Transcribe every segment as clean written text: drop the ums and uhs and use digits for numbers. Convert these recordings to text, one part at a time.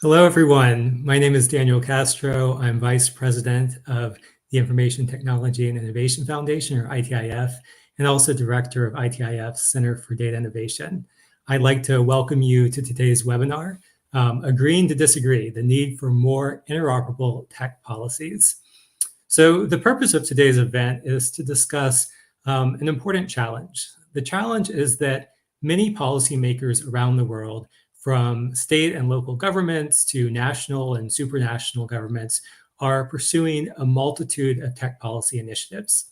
Hello, everyone. My name is Daniel Castro. I'm Vice President of the Information Technology and Innovation Foundation, or ITIF, and also Director of ITIF's Center for Data Innovation. I'd like to welcome you to today's webinar, Agreeing to Disagree, the Need for More Interoperable Tech Policies. So the purpose of today's event is to discuss an important challenge. The challenge is that many policymakers around the world, from state and local governments to national and supranational governments, are pursuing a multitude of tech policy initiatives.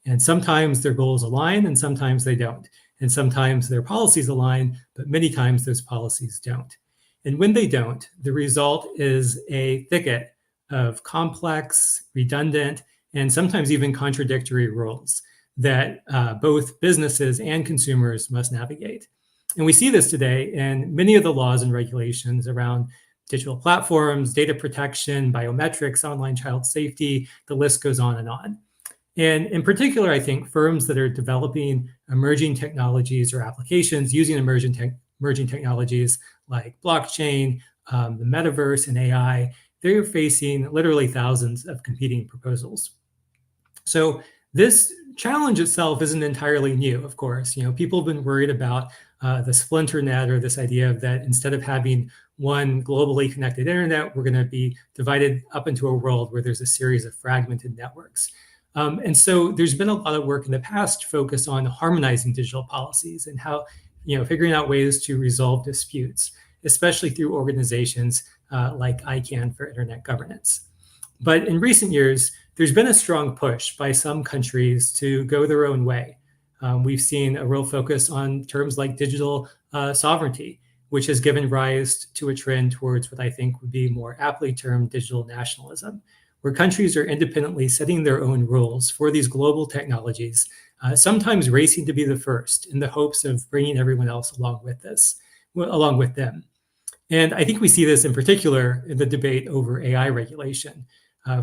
And sometimes their goals align and sometimes they don't. And sometimes their policies align, but many times those policies don't. And when they don't, the result is a thicket of complex, redundant, and sometimes even contradictory rules that both businesses and consumers must navigate. And we see this today in many of the laws and regulations around digital platforms, data protection, biometrics, online child safety, the list goes on and on. And in particular, I think firms that are developing emerging technologies or applications using emerging technologies like blockchain, the metaverse, and AI, they're facing literally thousands of competing proposals. So this challenge itself isn't entirely new, of course. People have been worried about the splinter net, or this idea that instead of having one globally connected internet, we're going to be divided up into a world where there's a series of fragmented networks. And so there's been a lot of work in the past focused on harmonizing digital policies and how, figuring out ways to resolve disputes, especially through organizations like ICANN for internet governance. But in recent years, there's been a strong push by some countries to go their own way. We've seen a real focus on terms like digital sovereignty, which has given rise to a trend towards what I think would be more aptly termed digital nationalism, where countries are independently setting their own rules for these global technologies, sometimes racing to be the first in the hopes of bringing everyone else along with them. And I think we see this in particular in the debate over AI regulation.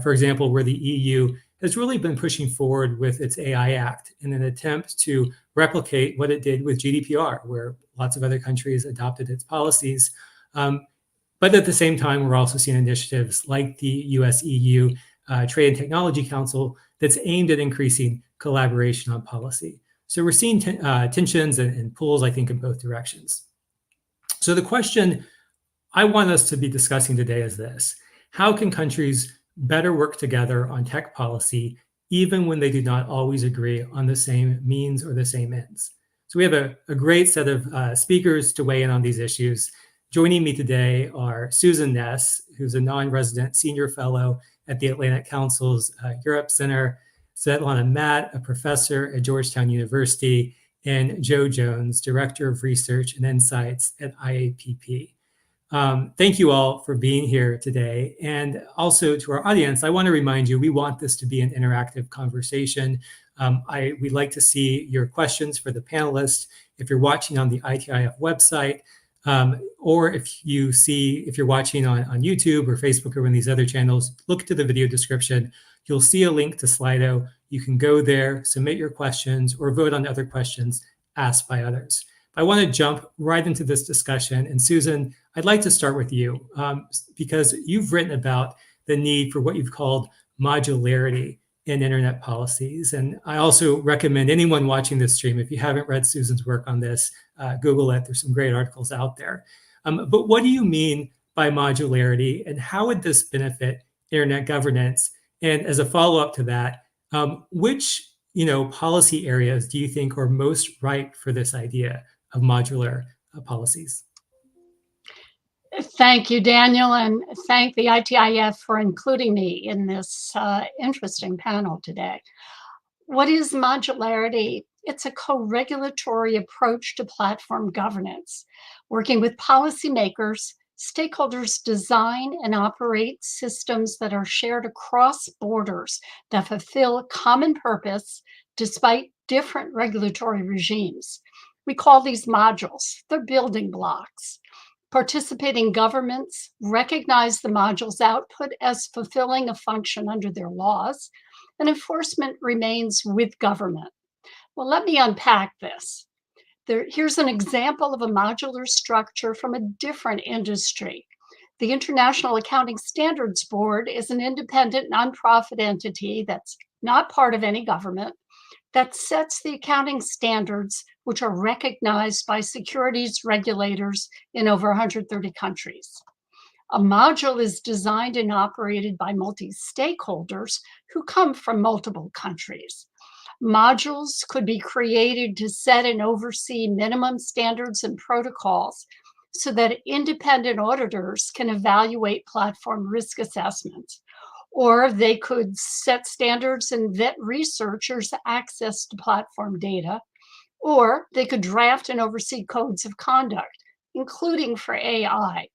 For example, where the EU has really been pushing forward with its AI Act in an attempt to replicate what it did with GDPR, where lots of other countries adopted its policies. But at the same time, we're also seeing initiatives like the US-EU Trade and Technology Council that's aimed at increasing collaboration on policy. So we're seeing tensions and pulls, I think, in both directions. So the question I want us to be discussing today is this: how can countries better work together on tech policy, even when they do not always agree on the same means or the same ends? So we have a great set of speakers to weigh in on these issues. Joining me today are Susan Ness, who's a non-resident senior fellow at the Atlantic Council's Europe Center, Svetlana Matt, a professor at Georgetown University, and Joe Jones, Director of Research and Insights at IAPP. Thank you all for being here today. And also to our audience, I want to remind you, we want this to be an interactive conversation. We'd like to see your questions for the panelists. If you're watching on the ITIF website, or if you're watching on YouTube or Facebook or one of these other channels, look to the video description. You'll see a link to Slido. You can go there, submit your questions, or vote on other questions asked by others. I want to jump right into this discussion. And Susan, I'd like to start with you because you've written about the need for what you've called modularity in internet policies. And I also recommend anyone watching this stream, if you haven't read Susan's work on this, Google it. There's some great articles out there. But what do you mean by modularity, and how would this benefit internet governance? And as a follow-up to that, which policy areas do you think are most ripe for this idea of modular policies? Thank you, Daniel, and thank the ITIF for including me in this interesting panel today. What is modularity? It's a co-regulatory approach to platform governance, working with policymakers. Stakeholders design and operate systems that are shared across borders that fulfill a common purpose despite different regulatory regimes. We call these modules. They're building blocks. Participating governments recognize the module's output as fulfilling a function under their laws, and enforcement remains with government. Well, let me unpack this. Here's an example of a modular structure from a different industry. The International Accounting Standards Board is an independent nonprofit entity that's not part of any government that sets the accounting standards which are recognized by securities regulators in over 130 countries. A module is designed and operated by multi-stakeholders who come from multiple countries. Modules could be created to set and oversee minimum standards and protocols so that independent auditors can evaluate platform risk assessments. Or they could set standards and vet researchers access to platform data. Or they could draft and oversee codes of conduct, including for AI.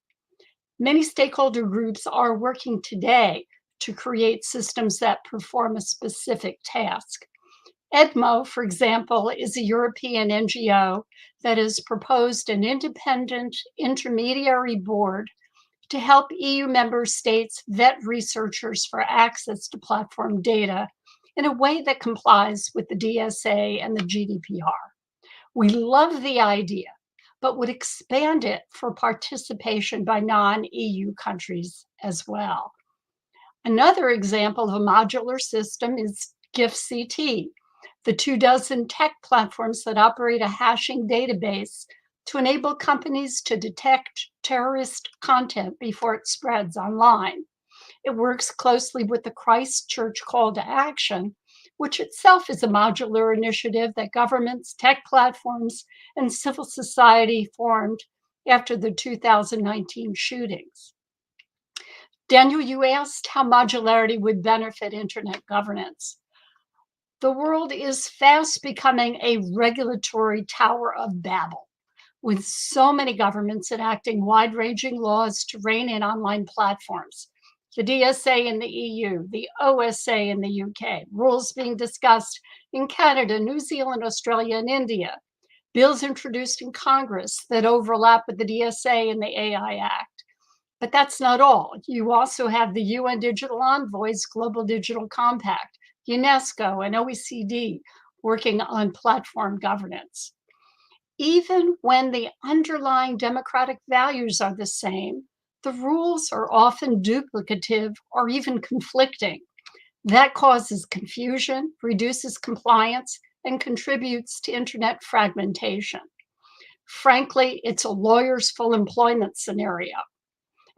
Many stakeholder groups are working today to create systems that perform a specific task. EDMO, for example, is a European NGO that has proposed an independent intermediary board to help EU member states vet researchers for access to platform data in a way that complies with the DSA and the GDPR. We love the idea, but would expand it for participation by non-EU countries as well. Another example of a modular system is GIFCT, the 24 tech platforms that operate a hashing database to enable companies to detect terrorist content before it spreads online. It works closely with the Christchurch Call to Action, which itself is a modular initiative that governments, tech platforms, and civil society formed after the 2019 shootings. Daniel, you asked how modularity would benefit internet governance. The world is fast becoming a regulatory Tower of Babel, with so many governments enacting wide-ranging laws to rein in online platforms. The DSA in the EU, the OSA in the UK, rules being discussed in Canada, New Zealand, Australia, and India, bills introduced in Congress that overlap with the DSA and the AI Act. But that's not all. You also have the UN Digital Envoy's Global Digital Compact, UNESCO, and OECD working on platform governance. Even when the underlying democratic values are the same, the rules are often duplicative or even conflicting. That causes confusion, reduces compliance, and contributes to internet fragmentation. Frankly, it's a lawyer's full employment scenario.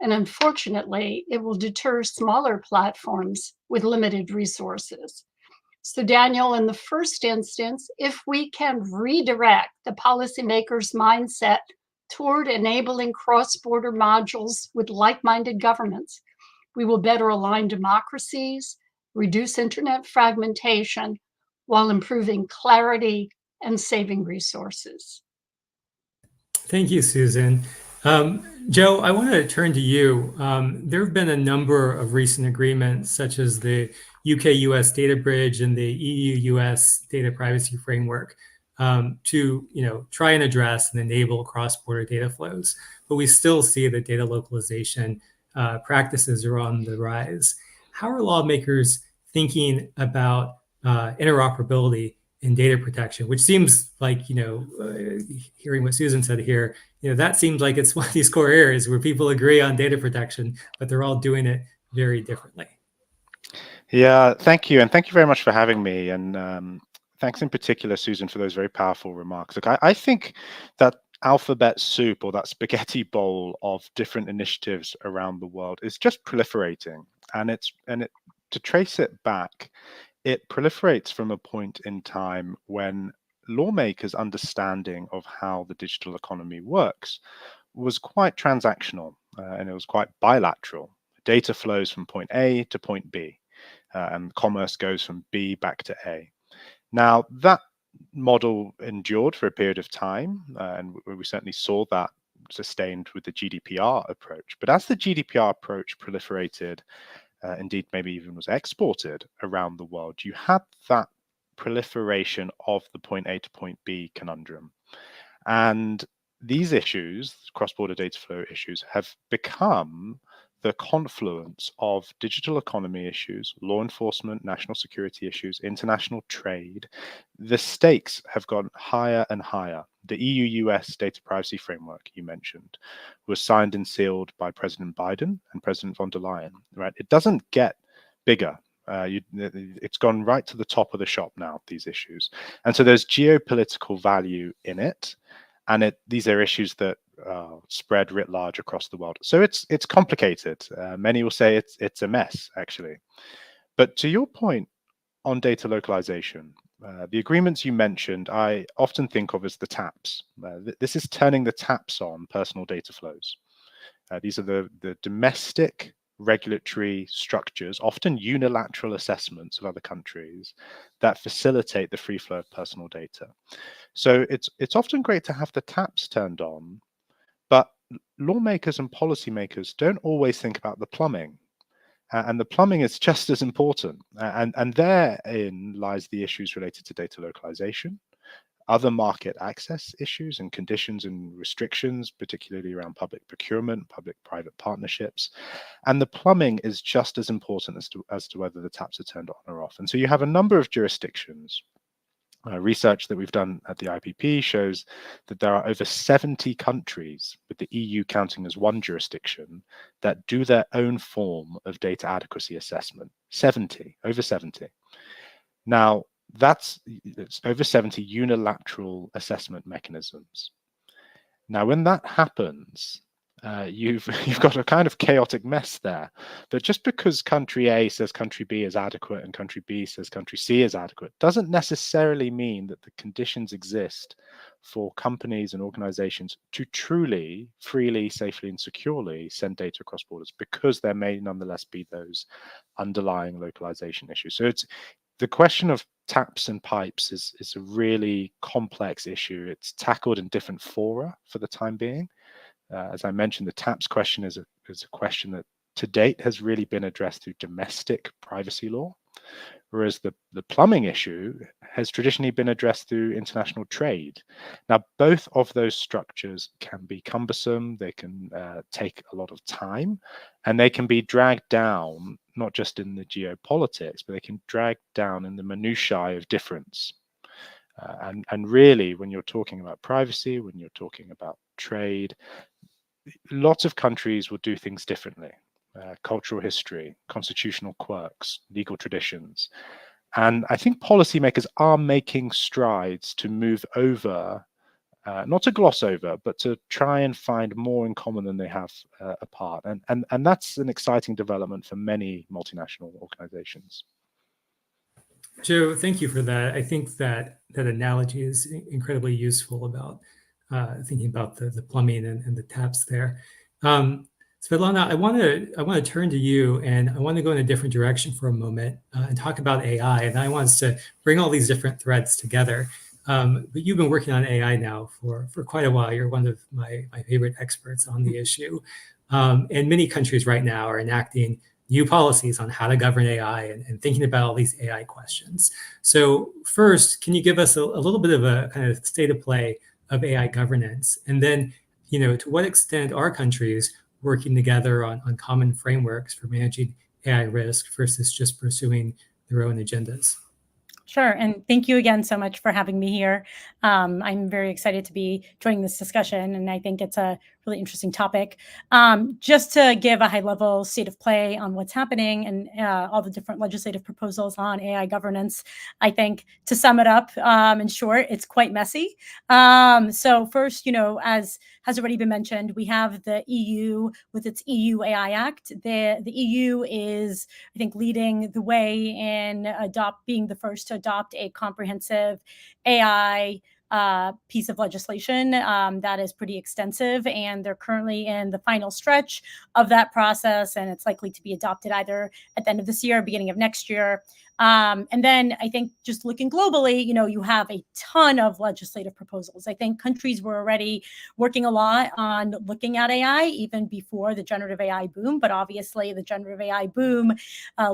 And unfortunately, it will deter smaller platforms with limited resources. So Daniel, in the first instance, if we can redirect the policymakers' mindset toward enabling cross-border modules with like-minded governments, we will better align democracies, reduce internet fragmentation, while improving clarity and saving resources. Thank you, Susan. Joe, I want to turn to you. There have been a number of recent agreements, such as the UK-US Data Bridge and the EU-US Data Privacy Framework, to try and address and enable cross-border data flows. But we still see that data localization practices are on the rise. How are lawmakers thinking about interoperability in data protection, which seems like, hearing what Susan said here, that seems like it's one of these core areas where people agree on data protection, but they're all doing it very differently. Yeah, thank you. And thank you very much for having me. And thanks in particular, Susan, for those very powerful remarks. Look, I think that alphabet soup, or that spaghetti bowl of different initiatives around the world, is just proliferating. And to trace it back, it proliferates from a point in time when lawmakers' understanding of how the digital economy works was quite transactional, and it was quite bilateral. Data flows from point A to point B, and commerce goes from B back to A. Now, that model endured for a period of time, and we certainly saw that sustained with the GDPR approach. But as the GDPR approach proliferated, indeed maybe even was exported around the world, you had that proliferation of the point A to point B conundrum. And these issues, cross-border data flow issues, have become the confluence of digital economy issues, law enforcement, national security issues, international trade. The stakes have gone higher and higher. The EU-US data privacy framework you mentioned was signed and sealed by President Biden and President von der Leyen, right? It doesn't get bigger. It's gone right to the top of the shop now, these issues. And so there's geopolitical value in it. And these are issues that spread writ large across the world. So it's complicated. Many will say it's a mess, actually. But to your point on data localization, the agreements you mentioned, I often think of as the taps. This is turning the taps on personal data flows. These are the domestic regulatory structures, often unilateral assessments of other countries that facilitate the free flow of personal data. So it's often great to have the taps turned on, but lawmakers and policymakers don't always think about the plumbing. And the plumbing is just as important. And therein lies the issues related to data localization, other market access issues and conditions and restrictions, particularly around public procurement, public-private partnerships. And the plumbing is just as important as to whether the taps are turned on or off. And so you have a number of jurisdictions. Research that we've done at the IPP shows that there are over 70 countries, with the EU counting as one jurisdiction, that do their own form of data adequacy assessment. 70, over 70. Now, it's over 70 unilateral assessment mechanisms. Now, when that happens, you've got a kind of chaotic mess there. But just because country A says country B is adequate and country B says country C is adequate doesn't necessarily mean that the conditions exist for companies and organizations to truly, freely, safely, and securely send data across borders, because there may nonetheless be those underlying localization issues. So the question of taps and pipes is a really complex issue. It's tackled in different fora for the time being. As I mentioned, the taps question is a question that to date has really been addressed through domestic privacy law, whereas the plumbing issue has traditionally been addressed through international trade. Now, both of those structures can be cumbersome, they can take a lot of time, and they can be dragged down, not just in the geopolitics, but they can drag down in the minutiae of difference. And really, when you're talking about privacy, when you're talking about trade, lots of countries will do things differently. Cultural history, constitutional quirks, legal traditions. And I think policymakers are making strides to move over, not to gloss over, but to try and find more in common than they have apart. And that's an exciting development for many multinational organizations. Joe, thank you for that. I think that analogy is incredibly useful about thinking about the plumbing and the taps there. Svetlana, I want to turn to you, and I want to go in a different direction for a moment and talk about AI. And I want us to bring all these different threads together. But you've been working on AI now for quite a while. You're one of my favorite experts on the issue. And many countries right now are enacting new policies on how to govern AI and thinking about all these AI questions. So first, can you give us a little bit of a kind of state of play of AI governance? And then, to what extent are countries working together on common frameworks for managing AI risk versus just pursuing their own agendas? Sure. And thank you again so much for having me here. I'm very excited to be joining this discussion, and I think it's a really interesting topic. Just to give a high-level state of play on what's happening and all the different legislative proposals on AI governance, I think to sum it up in short, it's quite messy. So first, as has already been mentioned, we have the EU with its EU AI Act. The EU is, I think, leading the way in being the first to adopt a comprehensive AI piece of legislation that is pretty extensive, and they're currently in the final stretch of that process, and it's likely to be adopted either at the end of this year or beginning of next year. And then I think just looking globally, you have a ton of legislative proposals. I think countries were already working a lot on looking at AI even before the generative AI boom, but obviously the generative AI boom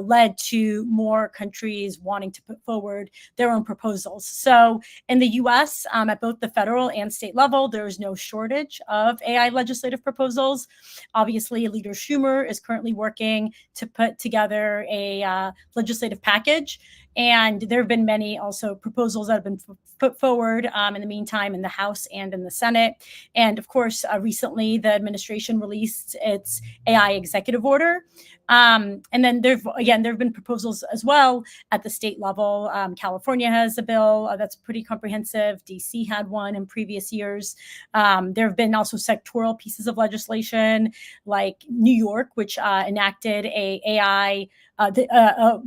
led to more countries wanting to put forward their own proposals. So in the US, at both the federal and state level, there is no shortage of AI legislative proposals. Obviously, Leader Schumer is currently working to put together a legislative package. And there have been many also proposals that have been put forward in the meantime in the House and in the Senate. And of course, recently the administration released its AI executive order. And then there have been proposals as well at the state level. California has a bill that's pretty comprehensive. DC had one in previous years. There have been also sectoral pieces of legislation like New York, which enacted a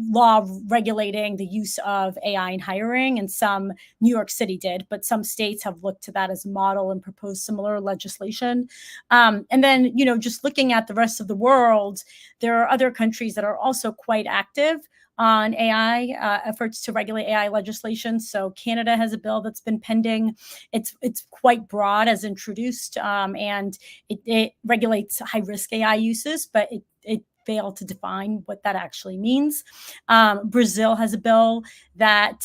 law regulating the use of AI in hiring, and some New York City did, but some states have looked to that as a model and proposed similar legislation. And then, just looking at the rest of the world, there are other countries that are also quite active on AI efforts to regulate AI legislation. So Canada has a bill that's been pending. It's quite broad as introduced, and it regulates high-risk AI uses, but it failed to define what that actually means. Brazil has a bill that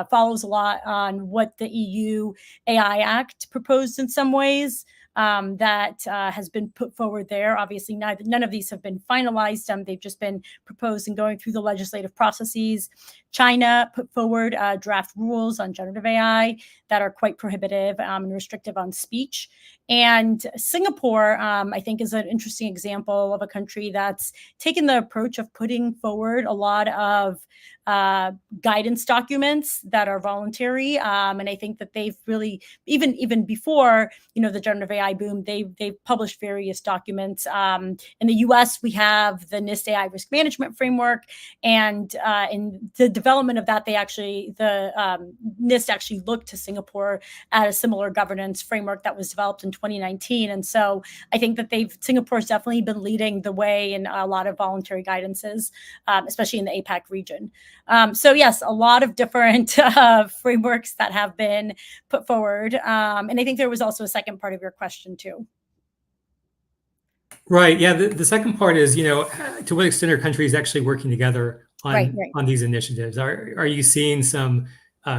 follows a lot on what the EU AI Act proposed in some ways. That has been put forward there. Obviously, none of these have been finalized. They've just been proposed and going through the legislative processes. China put forward draft rules on generative AI that are quite prohibitive and restrictive on speech. And Singapore, I think, is an interesting example of a country that's taken the approach of putting forward a lot of guidance documents that are voluntary. And I think that they've really, even before, the generative AI boom, they've published various documents. In the US, we have the NIST AI risk management framework. And in the development of that, NIST actually looked to Singapore at a similar governance framework that was developed in 2019. And so I think that Singapore's definitely been leading the way in a lot of voluntary guidances, especially in the APAC region. So yes, a lot of different frameworks that have been put forward. And I think there was also a second part of your question too. Right. Yeah. The second part is, to what extent are countries actually working together on these initiatives? Are you seeing some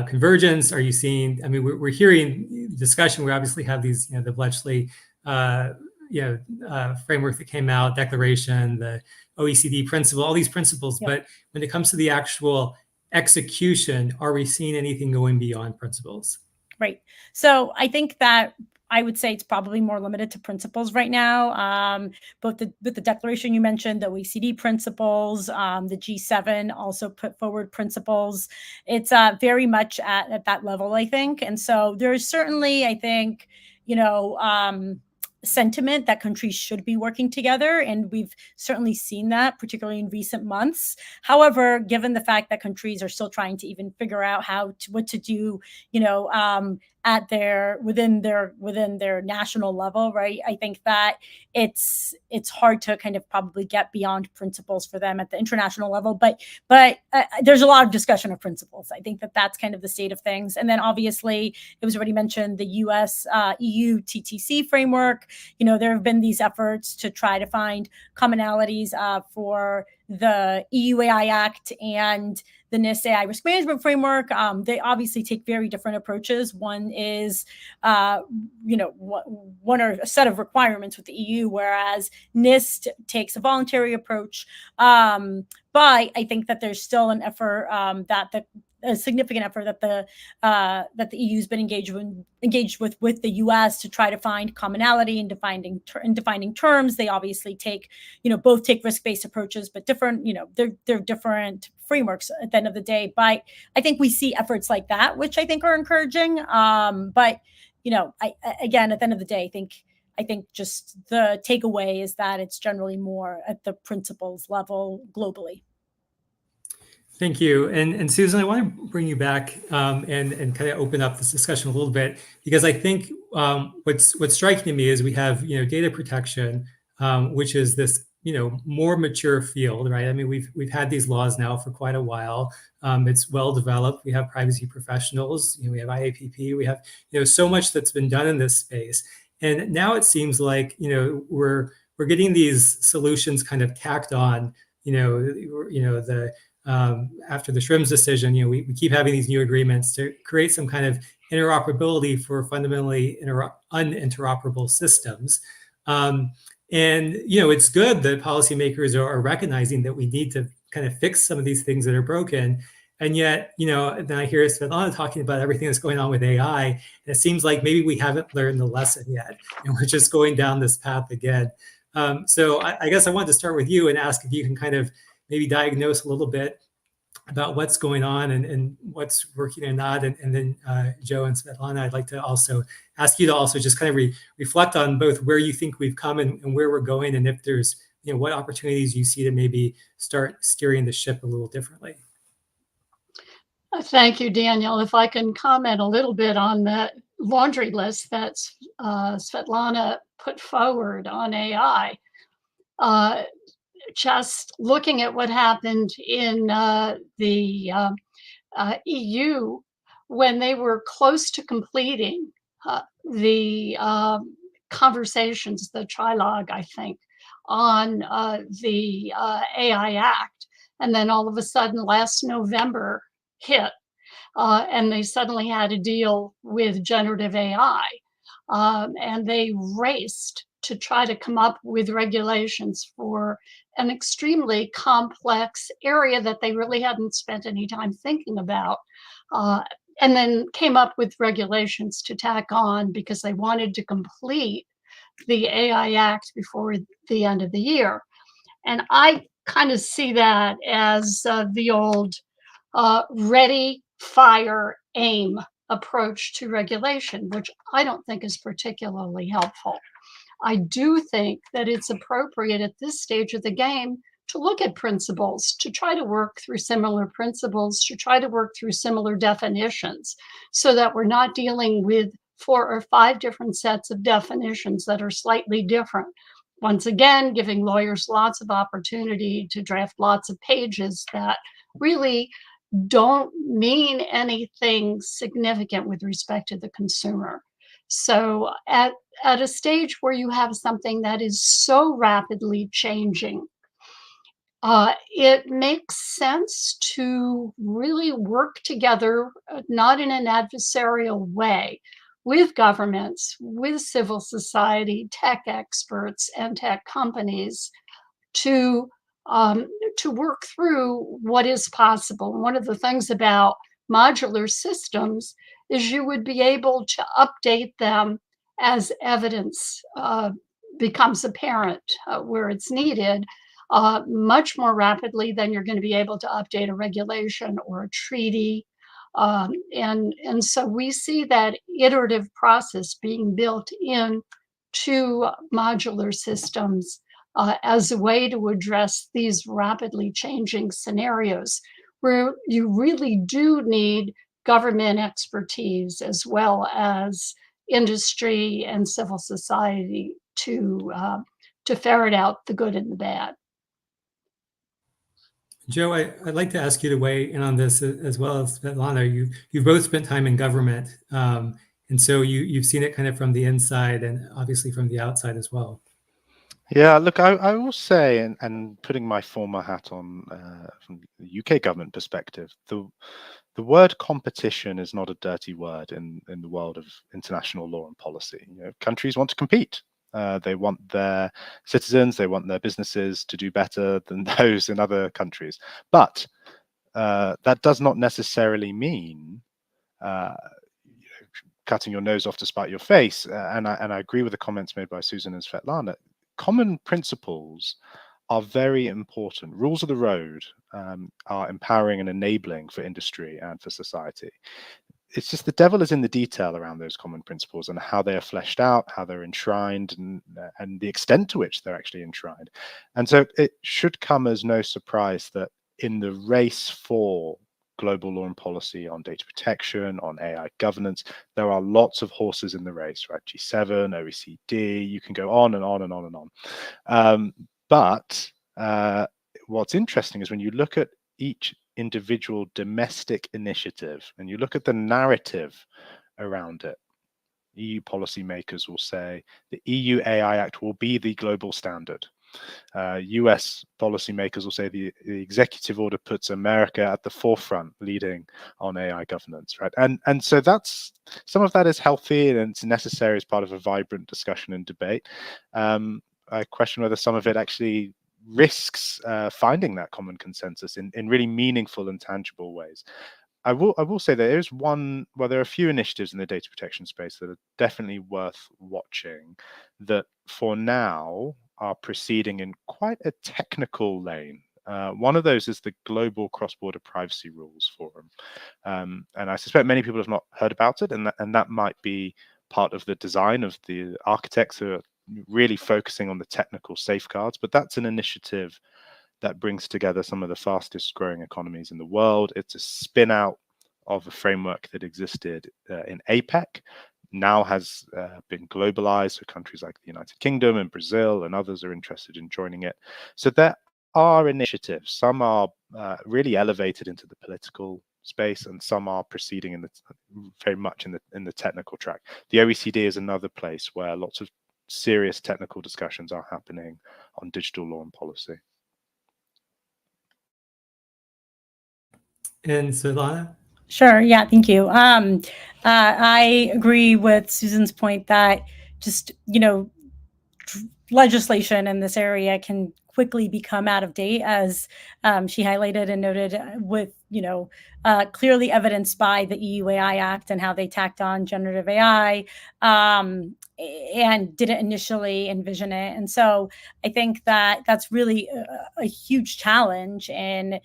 convergence? Are you seeing? I mean, we're hearing discussion. We obviously have these, the Bletchley, framework that came out, declaration, the OECD principle, all these principles. Yep. But when it comes to the actual execution, are we seeing anything going beyond principles? Right. So I think that I would say it's probably more limited to principles right now. Both the declaration you mentioned, the OECD principles, the G7 also put forward principles. It's very much at that level, I think. And so there's certainly, I think, sentiment that countries should be working together. And we've certainly seen that, particularly in recent months. However, given the fact that countries are still trying to even figure out what to do, within their national level, right? I think that it's hard to kind of probably get beyond principles for them at the international level, but there's a lot of discussion of principles. I think that that's kind of the state of things. And then obviously it was already mentioned, the US EU TTC framework. There have been these efforts to try to find commonalities for the EU AI Act and the NIST AI risk management framework. They obviously take very different approaches. One is, one are a set of requirements with the EU, whereas NIST takes a voluntary approach. But I think that there's still an effort a significant effort that the EU has been engaged with the US to try to find commonality in defining terms. They obviously both take risk-based approaches, but different, they're different frameworks at the end of the day. But I think we see efforts like that, which I think are encouraging. But again, at the end of the day, I think just the takeaway is that it's generally more at the principles level globally. Thank you. And Susan, I want to bring you back and kind of open up this discussion a little bit, because I think what's striking to me is we have, data protection, which is this more mature field, right? I mean, we've had these laws now for quite a while. It's well developed. We have privacy professionals. We have IAPP. We have so much that's been done in this space, and now it seems like we're getting these solutions kind of tacked on. The after the Schrems decision, we keep having these new agreements to create some kind of interoperability for fundamentally uninteroperable systems. And it's good that policymakers are recognizing that we need to kind of fix some of these things that are broken. And yet, then I hear Svetlana talking about everything that's going on with AI. And it seems like maybe we haven't learned the lesson yet, and we're just going down this path again. So I guess I wanted to start with you and ask if you can kind of maybe diagnose a little bit about what's going on and what's working and not. And then Joe and Svetlana, I'd like to also ask you to also just kind of reflect on both where you think we've come and where we're going, and if there's, what opportunities you see to maybe start steering the ship a little differently. Thank you, Daniel. If I can comment a little bit on that laundry list that Svetlana put forward on AI. Just looking at what happened in the EU when they were close to completing the conversations, the trilogue, I think, on the AI Act. And then all of a sudden last November hit, and they suddenly had to deal with generative AI. And they raced to try to come up with regulations for an extremely complex area that they really hadn't spent any time thinking about. And then came up with regulations to tack on because they wanted to complete the AI Act before the end of the year. And I kind of see that as the old ready, fire, aim approach to regulation, which I don't think is particularly helpful. I do think that it's appropriate at this stage of the game to look at principles, to try to work through similar principles, to try to work through similar definitions, so that we're not dealing with 4 or 5 different sets of definitions that are slightly different. Once again, giving lawyers lots of opportunity to draft lots of pages that really don't mean anything significant with respect to the consumer. So at a stage where you have something that is so rapidly changing, it makes sense to really work together, not in an adversarial way, with governments, with civil society, tech experts, and tech companies to work through what is possible. And one of the things about modular systems is you would be able to update them as evidence becomes apparent where it's needed much more rapidly than you're going to be able to update a regulation or a treaty. And so we see that iterative process being built in to modular systems as a way to address these rapidly changing scenarios where you really do need government expertise as well as industry and civil society to ferret out the good and the bad. Joe, I'd like to ask you to weigh in on this as well as Svetlana. You've both spent time in government, and so you've seen it kind of from the inside and obviously from the outside as well. Yeah, look, I will say, and putting my former hat on from the UK government perspective, the word competition is not a dirty word in the world of international law and policy. Countries want to compete. They want their citizens, they want their businesses to do better than those in other countries. But that does not necessarily mean cutting your nose off to spite your face. And I agree with the comments made by Susan and Svetlana. Common principles are very important. Rules of the road are empowering and enabling for industry and for society. It's just the devil is in the detail around those common principles and how they are fleshed out, how they're enshrined, and the extent to which they're actually enshrined. And so it should come as no surprise that in the race for global law and policy on data protection, on AI governance, there are lots of horses in the race, right? G7, OECD, you can go on and on and on and on. But what's interesting is when you look at each individual domestic initiative and you look at the narrative around it, EU policymakers will say the EU AI Act will be the global standard. US policymakers will say the executive order puts America at the forefront, leading on AI governance, right? And so that's, some of that is healthy and it's necessary as part of a vibrant discussion and debate. I question whether some of it actually risks finding that common consensus in really meaningful and tangible ways. I will say there is one, well, there are a few initiatives in the data protection space that are definitely worth watching that for now are proceeding in quite a technical lane. One of those is the Global Cross-Border Privacy Rules Forum. And I suspect many people have not heard about it, and that might be part of the design of the architects who are really focusing on the technical safeguards, but that's an initiative that brings together some of the fastest growing economies in the world. It's a spin out of a framework that existed in APEC, now has been globalized. So countries like the United Kingdom and Brazil and others are interested in joining it. So there are initiatives. Some are really elevated into the political space, and some are proceeding in the very much in the technical track. The OECD is another place where lots of serious technical discussions are happening on digital law and policy. And Svetlana? Sure. Yeah. Thank you. I agree with Susan's point that just, legislation in this area can quickly become out of date, as she highlighted and noted, with clearly evidenced by the EU AI Act and how they tacked on generative AI and didn't initially envision it. And so I think that that's really a huge challenge in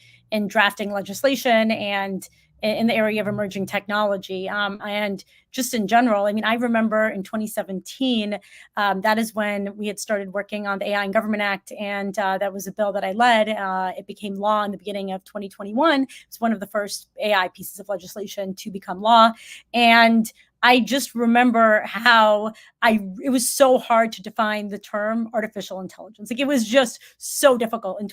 drafting legislation and in the area of emerging technology. And just in general, I mean, I remember in 2017, that is when we had started working on the AI and Government Act, and that was a bill that I led. It became law in the beginning of 2021. It's one of the first AI pieces of legislation to become law. And I just remember how it was so hard to define the term artificial intelligence. Like, it was just so difficult in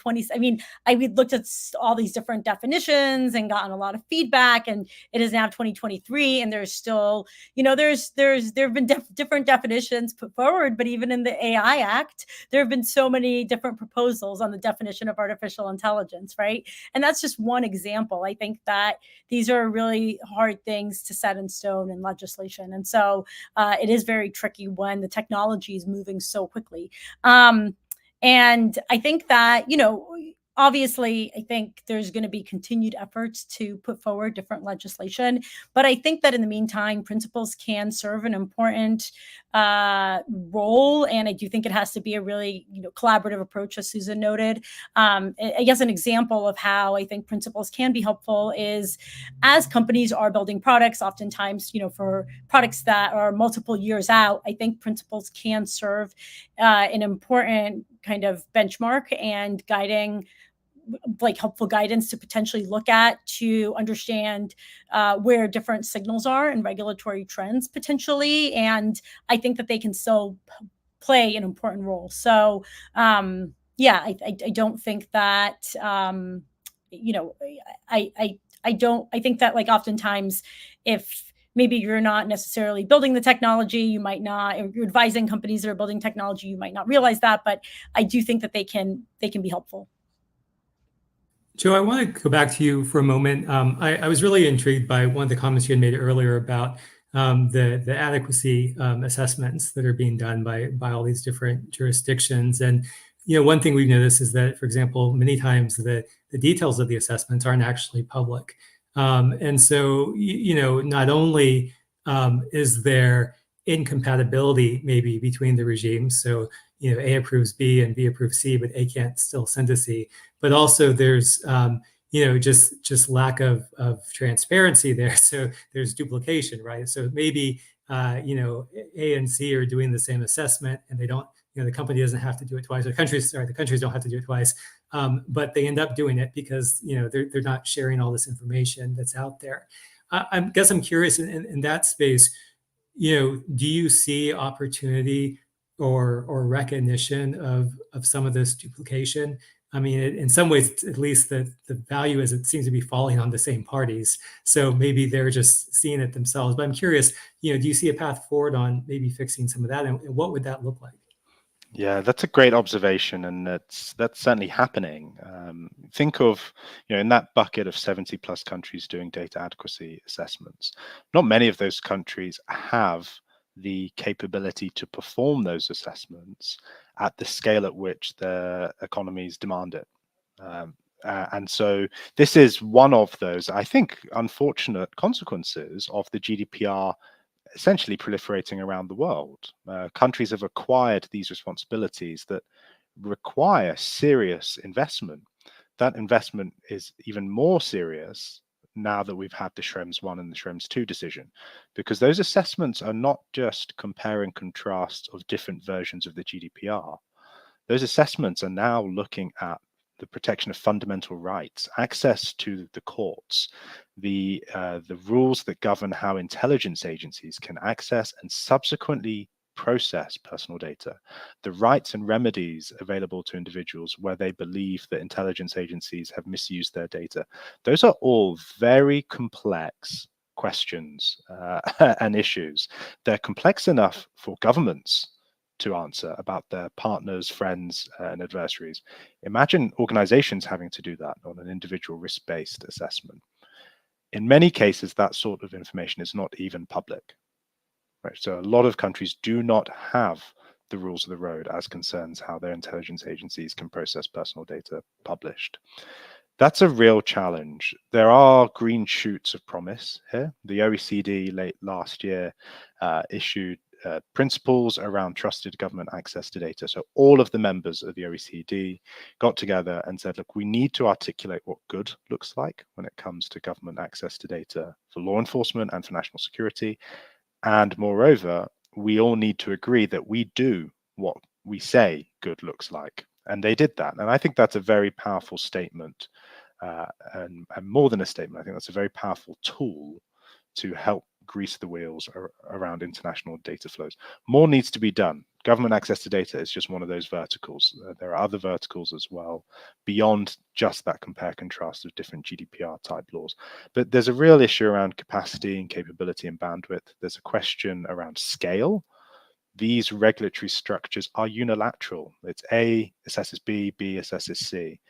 I looked at all these different definitions and gotten a lot of feedback, and it is now 2023, and there's still, there have been different definitions put forward, but even in the AI Act, there have been so many different proposals on the definition of artificial intelligence, right? And that's just one example. I think that these are really hard things to set in stone in legislation. And so it is very tricky when the technology is moving so quickly. And I think that, obviously, I think there's going to be continued efforts to put forward different legislation. But I think that in the meantime, principles can serve an important role. And I do think it has to be a really collaborative approach, as Susan noted. I guess an example of how I think principles can be helpful is as companies are building products, oftentimes, for products that are multiple years out, I think principles can serve an important kind of benchmark and guiding, like, helpful guidance to potentially look at, to understand where different signals are and regulatory trends potentially. And I think that they can still play an important role. So yeah, I don't think that, I think that, like, oftentimes if maybe you're not necessarily building the technology, you might not, or you're advising companies that are building technology, you might not realize that, but I do think that they can be helpful. Joe, I want to go back to you for a moment. I was really intrigued by one of the comments you had made earlier about the adequacy assessments that are being done by all these different jurisdictions. And one thing we've noticed is that, for example, many times the details of the assessments aren't actually public. And so, not only is there incompatibility maybe between the regimes, so A approves B and B approves C, but A can't still send to C. But also there's just lack of transparency there. So there's duplication, right? So maybe A and C are doing the same assessment, and they don't. The company doesn't have to do it twice. Or the countries don't have to do it twice, but they end up doing it because they're not sharing all this information that's out there. I guess I'm curious in that space. Do you see opportunity or recognition of some of this duplication? I mean, in some ways, at least the value is it seems to be falling on the same parties. So maybe they're just seeing it themselves. But I'm curious, do you see a path forward on maybe fixing some of that, and what would that look like? Yeah, that's a great observation, and that's certainly happening. Think of, in that bucket of 70 plus countries doing data adequacy assessments, not many of those countries have the capability to perform those assessments at the scale at which their economies demand it. And so this is one of those, I think, unfortunate consequences of the GDPR essentially proliferating around the world. Countries have acquired these responsibilities that require serious investment. That investment is even more serious now that we've had the Schrems 1 and the Schrems 2 decision, because those assessments are not just compare and contrast of different versions of the GDPR. Those assessments are now looking at the protection of fundamental rights, access to the courts, the rules that govern how intelligence agencies can access and subsequently process personal data, the rights and remedies available to individuals where they believe that intelligence agencies have misused their data. Those are all very complex questions and issues. They're complex enough for governments to answer about their partners, friends, and adversaries. Imagine organizations having to do that on an individual risk-based assessment. In many cases, that sort of information is not even public. Right? So a lot of countries do not have the rules of the road as concerns how their intelligence agencies can process personal data published. That's a real challenge. There are green shoots of promise here. The OECD late last year issued principles around trusted government access to data. So all of the members of the OECD got together and said, look, we need to articulate what good looks like when it comes to government access to data for law enforcement and for national security. And moreover, we all need to agree that we do what we say good looks like. And they did that. And I think that's a very powerful statement. And more than a statement, I think that's a very powerful tool to help grease the wheels around international data flows. More needs to be done. Government access to data is just one of those verticals. There are other verticals as well, beyond just that compare contrast of different GDPR type laws. But there's a real issue around capacity and capability and bandwidth. There's a question around scale. These regulatory structures are unilateral. It's A assesses B, B assesses C.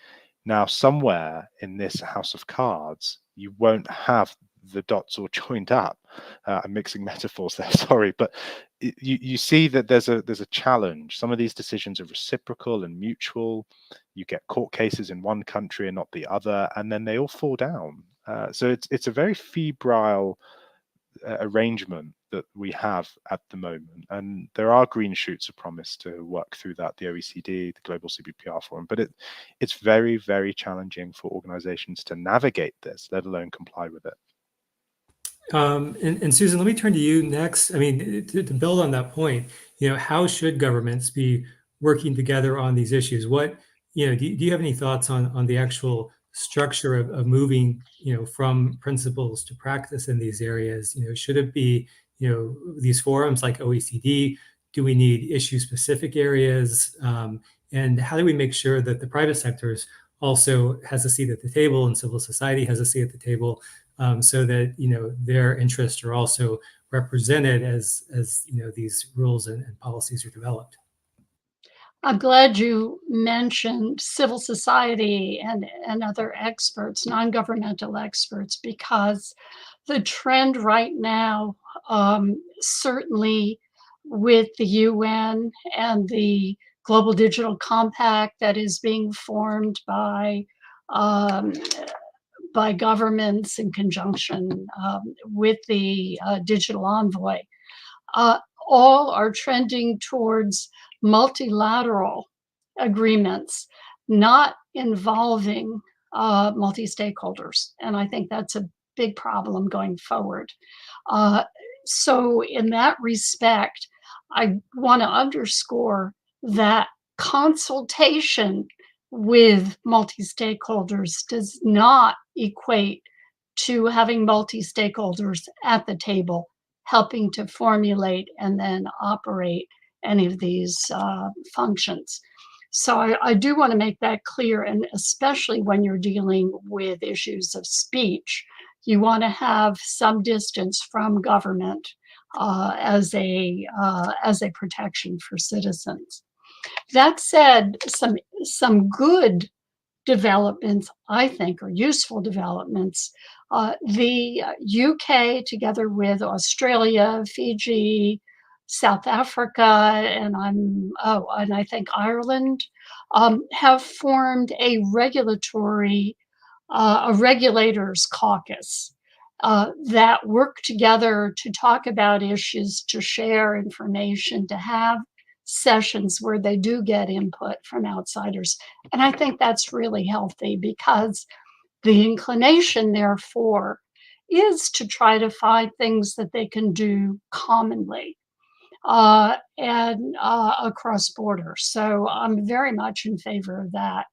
Now, somewhere in this house of cards, you won't have the dots all joined up. I'm mixing metaphors there, sorry, but you see that there's a challenge. Some of these decisions are reciprocal and mutual. You get court cases in one country and not the other, and then they all fall down. So it's a very febrile arrangement that we have at the moment, and there are green shoots of promise to work through that, the OECD, the Global CBPR Forum, but it's very, very challenging for organizations to navigate this, let alone comply with it. And Susan, let me turn to you next. I mean, to build on that point, how should governments be working together on these issues? What, do you have any thoughts on the actual structure of moving, from principles to practice in these areas? Should it be, these forums like OECD? Do we need issue-specific areas? And how do we make sure that the private sectors also has a seat at the table and civil society has a seat at the table, so that their interests are also represented as these rules and policies are developed? I'm glad you mentioned civil society and other experts, non-governmental experts, because the trend right now, certainly with the UN and the Global Digital Compact that is being formed by governments in conjunction with the Digital Envoy, all are trending towards multilateral agreements, not involving multi-stakeholders. And I think that's a big problem going forward. So in that respect, I want to underscore that consultation with multi-stakeholders does not equate to having multi-stakeholders at the table helping to formulate and then operate any of these functions. So I do want to make that clear, and especially when you're dealing with issues of speech, you want to have some distance from government as a protection for citizens. That said, some good developments, I think, are useful developments. The UK, together with Australia, Fiji, South Africa, and I think Ireland, have formed a regulators caucus that work together to talk about issues, to share information, to have sessions where they do get input from outsiders. And I think that's really healthy, because the inclination, therefore, is to try to find things that they can do commonly and across borders. So I'm very much in favor of that.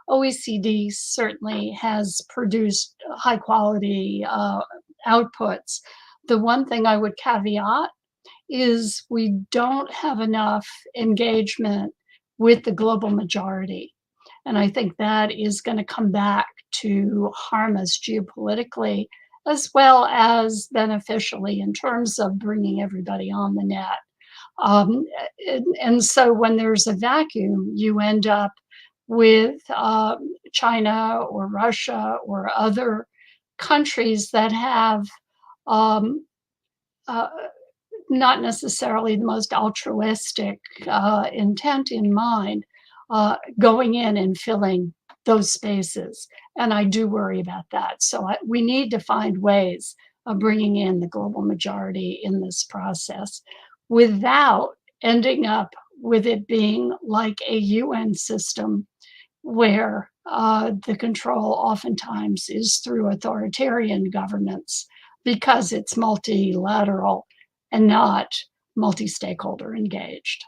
OECD certainly has produced high quality outputs. The one thing I would caveat is we don't have enough engagement with the global majority. And I think that is going to come back to harm us geopolitically, as well as beneficially in terms of bringing everybody on the net. And so when there's a vacuum, you end up with China or Russia or other countries that have not necessarily the most altruistic intent in mind, going in and filling those spaces. And I do worry about that. So we need to find ways of bringing in the global majority in this process without ending up with it being like a UN system where the control oftentimes is through authoritarian governments, because it's multilateral and not multi-stakeholder engaged.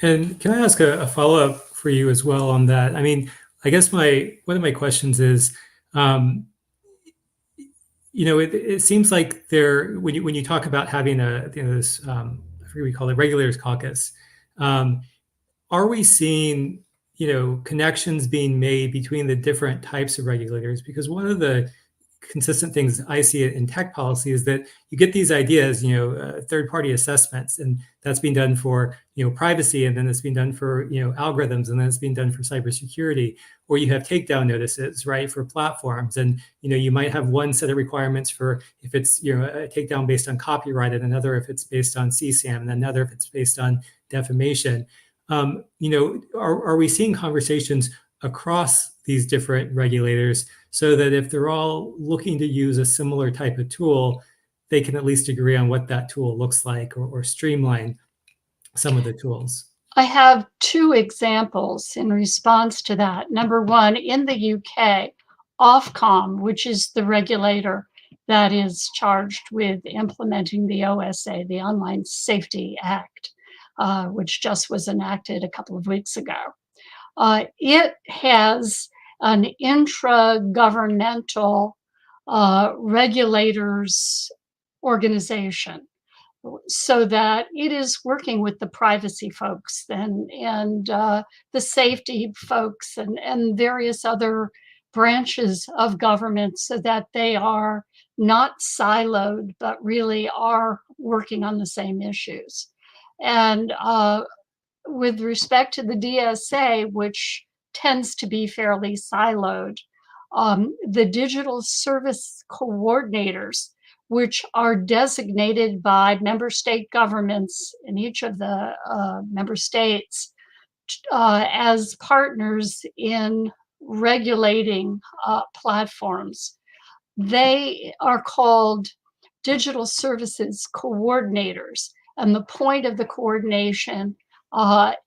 And can I ask a follow-up for you as well on that? I mean, I guess one of my questions is, it seems like when you talk about having this I forget what we call it, regulators caucus, are we seeing connections being made between the different types of regulators? Because one of the consistent things I see in tech policy is that you get these ideas, third-party assessments, and that's being done for privacy, and then it's being done for algorithms, and then it's being done for cybersecurity. Or you have takedown notices, right, for platforms, and you might have one set of requirements for if it's a takedown based on copyright, and another if it's based on CSAM, and another if it's based on defamation. Are we seeing conversations across these different regulators so that if they're all looking to use a similar type of tool, they can at least agree on what that tool looks like, or streamline some of the tools? I have two examples in response to that. Number one, in the UK, Ofcom, which is the regulator that is charged with implementing the OSA, the Online Safety Act, which just was enacted a couple of weeks ago. It has an intra-governmental regulators organization, so that it is working with the privacy folks and the safety folks and various other branches of government, so that they are not siloed, but really are working on the same issues. And with respect to the DSA, which tends to be fairly siloed, the digital service coordinators, which are designated by member state governments in each of the member states as partners in regulating platforms. They are called digital services coordinators. And the point of the coordination,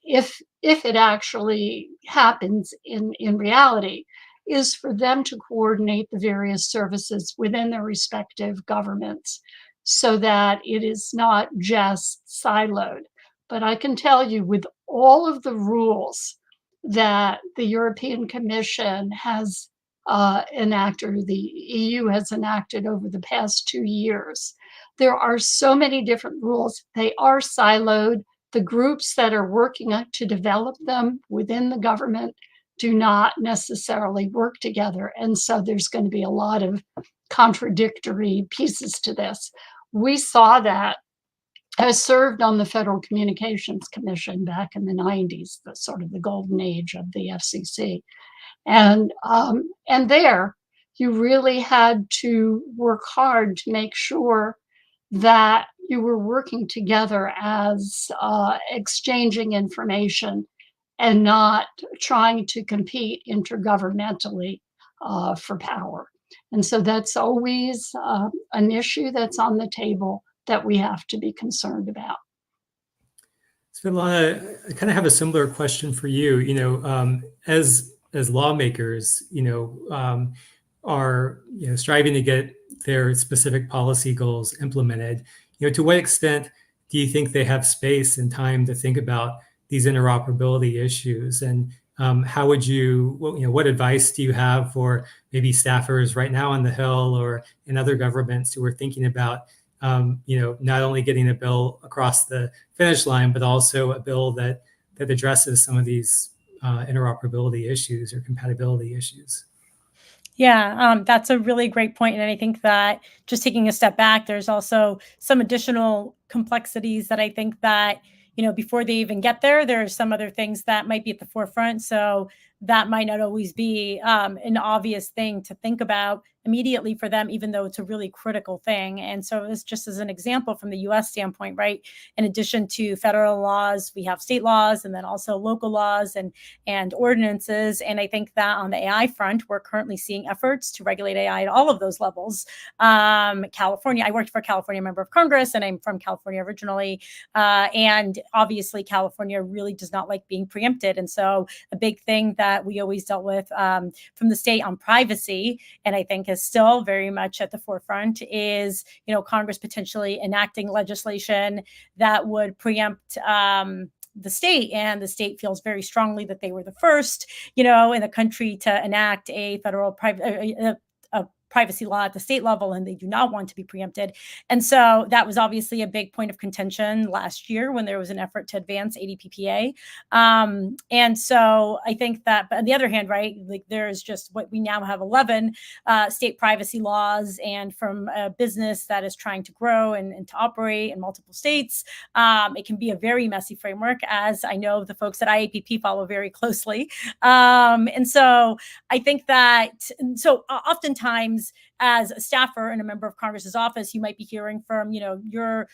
if it actually happens in reality, is for them to coordinate the various services within their respective governments, so that it is not just siloed. But I can tell you, with all of the rules that the European Commission has enact, or the EU has enacted over the past 2 years. There are so many different rules. They are siloed. The groups that are working to develop them within the government do not necessarily work together. And so there's going to be a lot of contradictory pieces to this. We saw that. I served on the Federal Communications Commission back in the 90s, the sort of the golden age of the FCC. And there, you really had to work hard to make sure that you were working together as exchanging information and not trying to compete intergovernmentally for power. And so that's always an issue that's on the table that we have to be concerned about. Svetlana, I kind of have a similar question for you. As lawmakers, are striving to get their specific policy goals implemented. To what extent do you think they have space and time to think about these interoperability issues? And how would what advice do you have for maybe staffers right now on the Hill or in other governments who are thinking about not only getting a bill across the finish line, but also a bill that addresses some of these interoperability issues or compatibility issues? Yeah, that's a really great point. And I think that just taking a step back, there's also some additional complexities that I think that, before they even get there, there's some other things that might be at the forefront. So that might not always be an obvious thing to think about immediately for them, even though it's a really critical thing. And so it's just as an example from the US standpoint, right? In addition to federal laws, we have state laws and then also local laws and ordinances. And I think that on the AI front, we're currently seeing efforts to regulate AI at all of those levels. California, I worked for a California member of Congress, and I'm from California originally. And obviously, California really does not like being preempted. And so a big thing that we always dealt with from the state on privacy, and I think is still very much at the forefront, is Congress potentially enacting legislation that would preempt the state, and the state feels very strongly that they were the first, in the country to enact a federal privacy law at the state level, and they do not want to be preempted. And so that was obviously a big point of contention last year when there was an effort to advance ADPPA. And so I think that, but on the other hand, right, like there's just what we now have 11 state privacy laws, and from a business that is trying to grow and to operate in multiple states, it can be a very messy framework, as I know the folks at IAPP follow very closely. And so I think that, so oftentimes, as a staffer in a member of Congress's office, you might be hearing from, your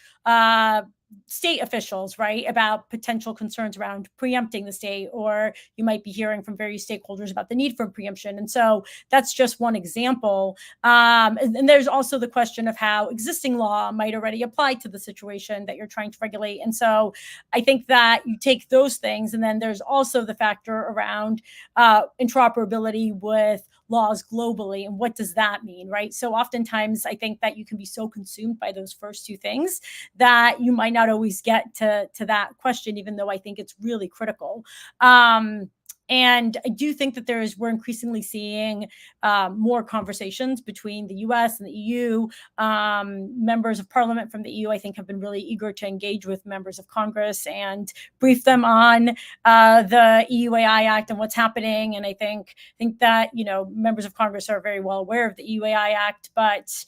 state officials, right, about potential concerns around preempting the state, or you might be hearing from various stakeholders about the need for preemption. And so that's just one example. And there's also the question of how existing law might already apply to the situation that you're trying to regulate. And so I think that you take those things, and then there's also the factor around interoperability with laws globally, and what does that mean, right? So oftentimes I think that you can be so consumed by those first two things that you might not always get to that question, even though I think it's really critical. And I do think that we're increasingly seeing more conversations between the US and the EU. Members of parliament from the EU, I think, have been really eager to engage with members of Congress and brief them on the EU AI Act and what's happening. And I think that, members of Congress are very well aware of the EU AI Act, but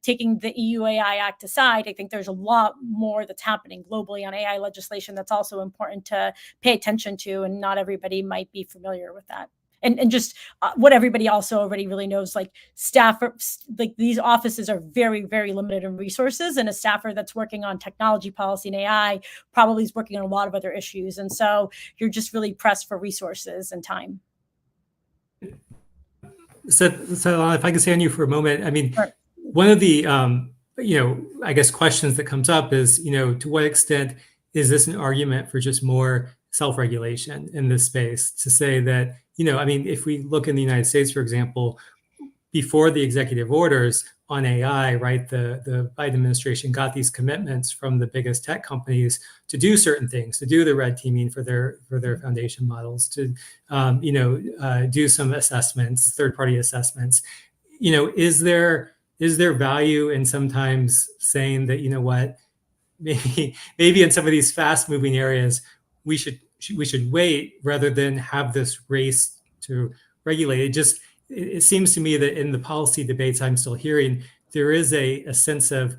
taking the EU AI Act aside, I think there's a lot more that's happening globally on AI legislation that's also important to pay attention to, and not everybody might be familiar with that. And just what everybody also already really knows, like like these offices are very, very limited in resources, and a staffer that's working on technology policy and AI probably is working on a lot of other issues. And so you're just really pressed for resources and time. So if I can stay on you for a moment, I mean, Sure. One of the, I guess questions that comes up is, to what extent is this an argument for just more self-regulation in this space, to say that, if we look in the United States, for example, before the executive orders on AI, right, the Biden administration got these commitments from the biggest tech companies to do certain things, to do the red teaming for their foundation models, to do some assessments, third-party assessments. Is there value in sometimes saying that, what, maybe in some of these fast-moving areas, we should wait rather than have this race to regulate? It seems to me that in the policy debates I'm still hearing, there is a sense of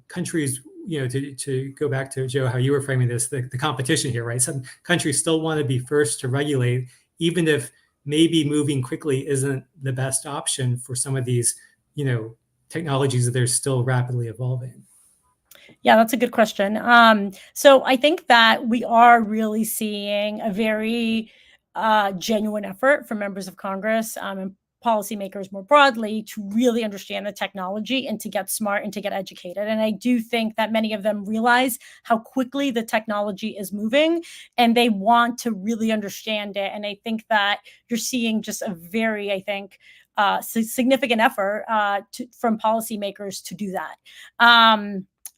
countries, to go back to, Joe, how you were framing this, the competition here, right? Some countries still want to be first to regulate, even if maybe moving quickly isn't the best option for some of these, technologies that are still rapidly evolving. Yeah, that's a good question. So I think that we are really seeing a very genuine effort from members of Congress and policymakers more broadly to really understand the technology and to get smart and to get educated. And I do think that many of them realize how quickly the technology is moving and they want to really understand it. And I think that you're seeing just a very, significant effort from policymakers to do that.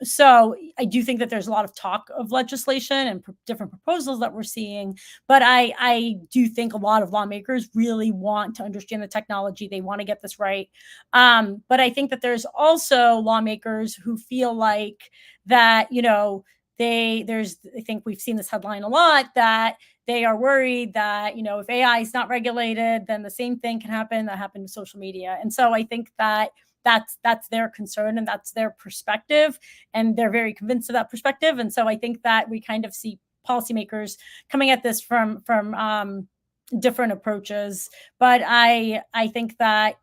So I do think that there's a lot of talk of legislation and different proposals that we're seeing, but I do think a lot of lawmakers really want to understand the technology. They want to get this right. But I think that there's also lawmakers who feel like that, I think we've seen this headline a lot, that they are worried that, if AI is not regulated, then the same thing can happen that happened with social media. And so I think that that's their concern and that's their perspective, and they're very convinced of that perspective. And so I think that we kind of see policymakers coming at this from different approaches. But I think that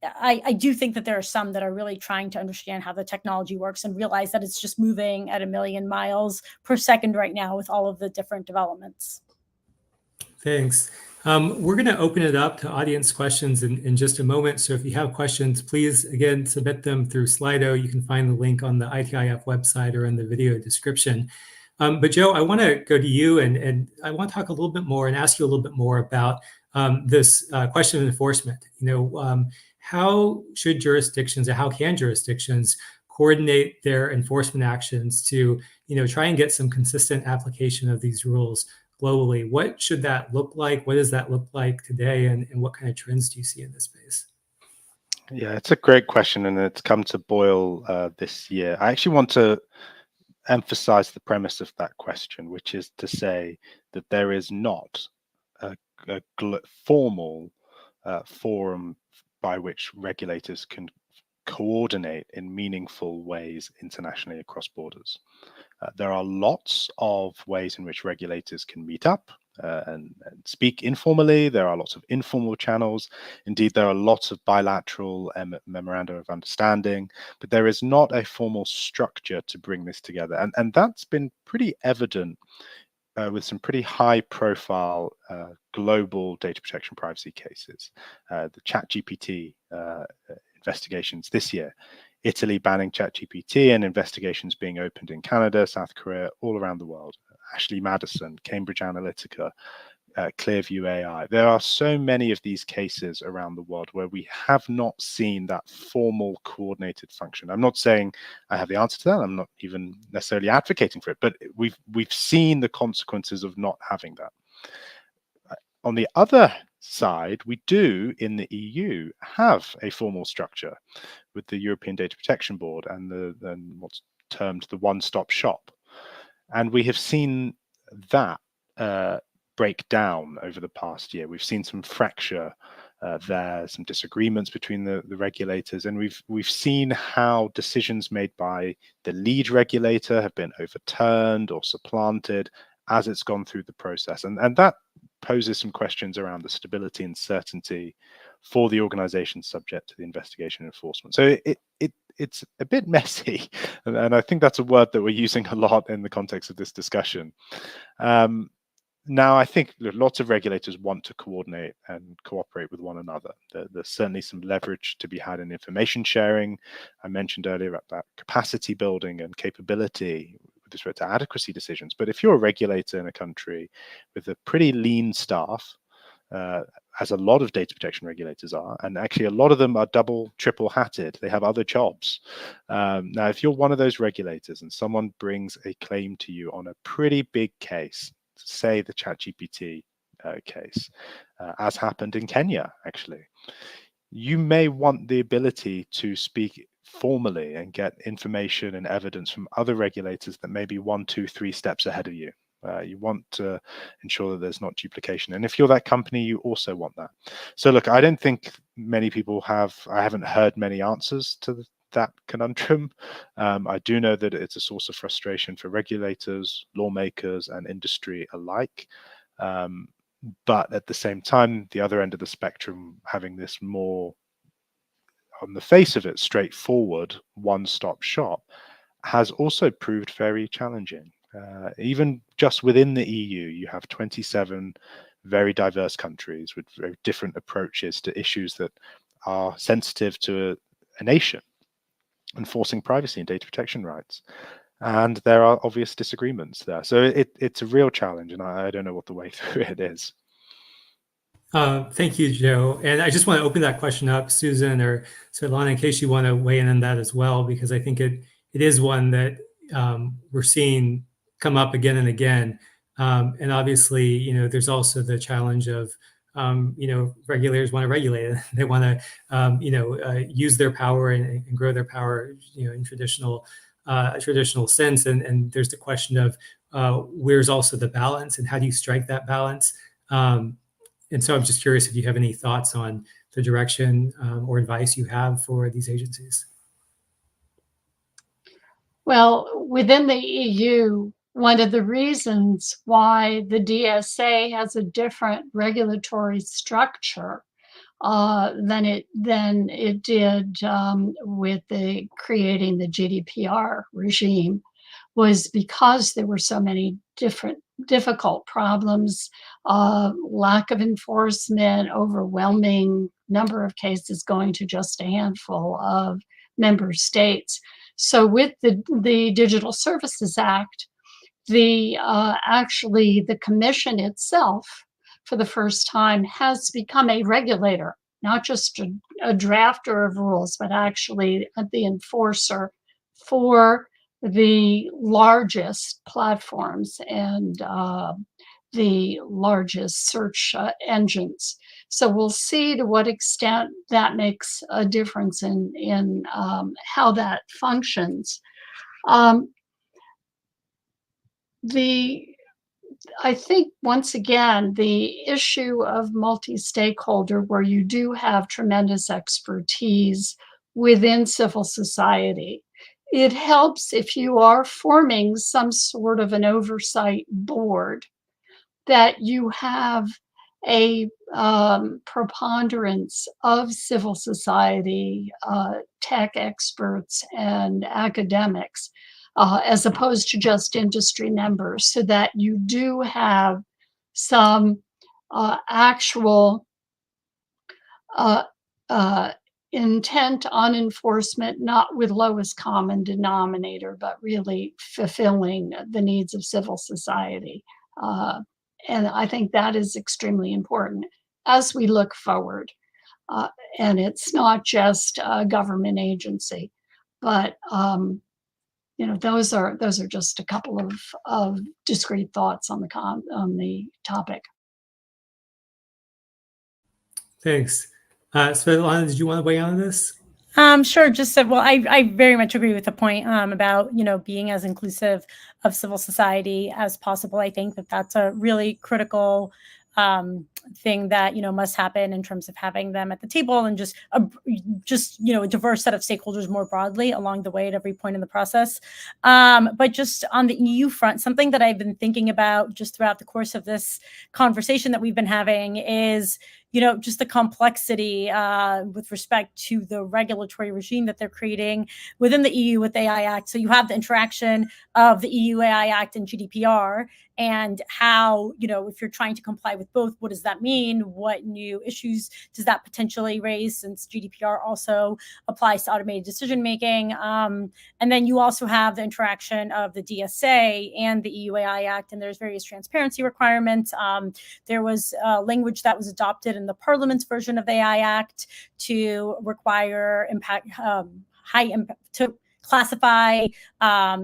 I do think that there are some that are really trying to understand how the technology works and realize that it's just moving at 1 million miles per second right now with all of the different developments. Thanks. We're going to open it up to audience questions in just a moment. So if you have questions, please, again, submit them through Slido. You can find the link on the ITIF website or in the video description. But Joe, I want to go to you and I want to talk a little bit more and ask you a little bit more about this question of enforcement. How should jurisdictions, or how can jurisdictions coordinate their enforcement actions to, try and get some consistent application of these rules globally? What should that look like? What does that look like today? And what kind of trends do you see in this space? Yeah, it's a great question, and it's come to boil this year. I actually want to emphasize the premise of that question, which is to say that there is not a formal forum by which regulators can coordinate in meaningful ways internationally across borders. There are lots of ways in which regulators can meet up and speak informally. There are lots of informal channels. Indeed, there are lots of bilateral memoranda of understanding, but there is not a formal structure to bring this together. And that's been pretty evident with some pretty high-profile global data protection privacy cases. The ChatGPT investigations this year, Italy banning ChatGPT, and investigations being opened in Canada, South Korea, all around the world. Ashley Madison, Cambridge Analytica, Clearview AI. There are so many of these cases around the world where we have not seen that formal coordinated function. I'm not saying I have the answer to that. I'm not even necessarily advocating for it, but we've seen the consequences of not having that. On the other side, we do in the EU have a formal structure with the European Data Protection Board and what's termed the one-stop shop. And we have seen that break down over the past year. We've seen some fracture there, some disagreements between the regulators, and we've seen how decisions made by the lead regulator have been overturned or supplanted as it's gone through the process. And that poses some questions around the stability and certainty for the organizations subject to the investigation and enforcement. So it's a bit messy, and I think that's a word that we're using a lot in the context of this discussion. Now, I think lots of regulators want to coordinate and cooperate with one another. There's certainly some leverage to be had in information sharing. I mentioned earlier about capacity building and capability with respect to adequacy decisions. But if you're a regulator in a country with a pretty lean staff, as a lot of data protection regulators are, and actually a lot of them are double, triple hatted. They have other jobs. Now, if you're one of those regulators and someone brings a claim to you on a pretty big case, say the ChatGPT case, as happened in Kenya, actually, you may want the ability to speak formally and get information and evidence from other regulators that may be 1, 2, 3 steps ahead of you. You want to ensure that there's not duplication. And if you're that company, you also want that. So look, I don't think many people I haven't heard many answers to that conundrum. I do know that it's a source of frustration for regulators, lawmakers, and industry alike. But at the same time, the other end of the spectrum, having this more, on the face of it, straightforward one-stop shop, has also proved very challenging. Even just within the EU, you have 27 very diverse countries with very different approaches to issues that are sensitive to a nation, enforcing privacy and data protection rights. And there are obvious disagreements there. So it's a real challenge, and I don't know what the way through it is. Thank you, Joe. And I just want to open that question up, Susan or Svetlana, in case you want to weigh in on that as well, because I think it is one that we're seeing come up again and again. And obviously, there's also the challenge of, regulators want to regulate it. They want to, use their power and grow their power, in traditional sense. And there's the question of where's also the balance, and how do you strike that balance? And so I'm just curious if you have any thoughts on the direction or advice you have for these agencies. Well, within the EU, one of the reasons why the DSA has a different regulatory structure than it did with creating the GDPR regime was because there were so many difficult problems, lack of enforcement, overwhelming number of cases going to just a handful of member states. So with the Digital Services Act, actually the Commission itself, for the first time, has become a regulator, not just a drafter of rules, but actually the enforcer for the largest platforms and the largest search engines. So we'll see to what extent that makes a difference in how that functions. I think, once again, the issue of multi-stakeholder, where you do have tremendous expertise within civil society, it helps if you are forming some sort of an oversight board, that you have a preponderance of civil society, tech experts, and academics, as opposed to just industry members, so that you do have some actual intent on enforcement, not with lowest common denominator, but really fulfilling the needs of civil society. And I think that is extremely important as we look forward. And it's not just a government agency, but those are just a couple of discrete thoughts on the topic. Thanks. Svetlana, did you want to weigh in on this? Sure. Just said, well, I very much agree with the point about, being as inclusive of civil society as possible. I think that that's a really critical thing that, must happen in terms of having them at the table, and just a diverse set of stakeholders more broadly along the way at every point in the process. But just on the EU front, something that I've been thinking about just throughout the course of this conversation that we've been having is, just the complexity with respect to the regulatory regime that they're creating within the EU with the AI Act. So you have the interaction of the EU AI Act and GDPR, and how, if you're trying to comply with both, what does that mean? What new issues does that potentially raise, since GDPR also applies to automated decision-making? And then you also have the interaction of the DSA and the EU AI Act, and there's various transparency requirements. There was language that was adopted in in the Parliament's version of the AI Act to require high impact to classify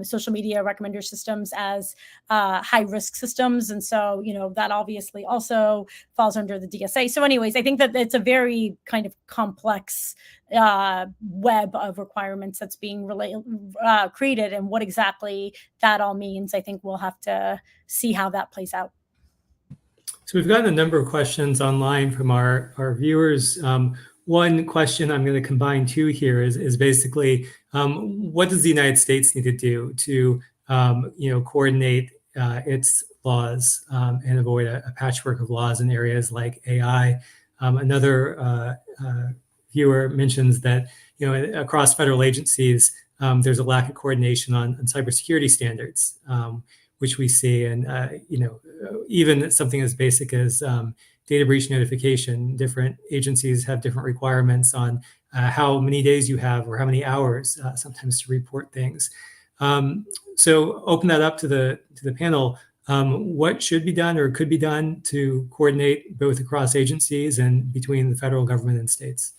social media recommender systems as high risk systems. And so, that obviously also falls under the DSA. So anyways, I think that it's a very kind of complex web of requirements that's being created, and what exactly that all means, I think we'll have to see how that plays out. So we've gotten a number of questions online from our viewers. One question, I'm going to combine two here, is basically, what does the United States need to do to, coordinate its laws and avoid a patchwork of laws in areas like AI? Another viewer mentions that, across federal agencies, there's a lack of coordination on cybersecurity standards, which we see, and even something as basic as data breach notification. Different agencies have different requirements on how many days you have or how many hours sometimes to report things. So open that up to the panel. What should be done or could be done to coordinate both across agencies and between the federal government and states?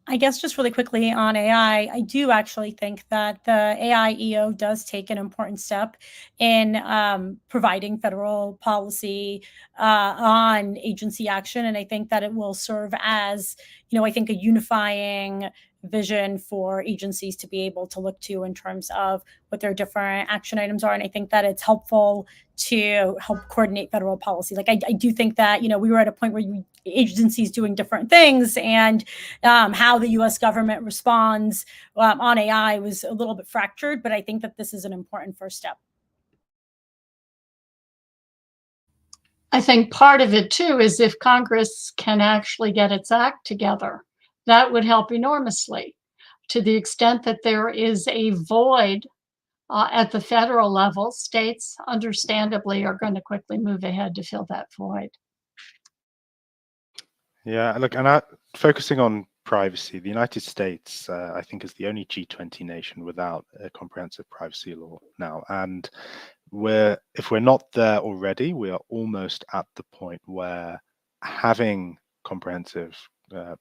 I guess just really quickly on AI, I do actually think that the AI EO does take an important step in providing federal policy on agency action. And I think that it will serve as, I think a unifying vision for agencies to be able to look to in terms of what their different action items are. And I think that it's helpful to help coordinate federal policy. Like I do think that, we were at a point where agencies doing different things, and how the US government responds on AI was a little bit fractured, but I think that this is an important first step. I think part of it too is if Congress can actually get its act together, that would help enormously. To the extent that there is a void at the federal level, states understandably are going to quickly move ahead to fill that void. Yeah, look, and focusing on privacy, the United States, I think, is the only G20 nation without a comprehensive privacy law now. And if we're not there already, we are almost at the point where having comprehensive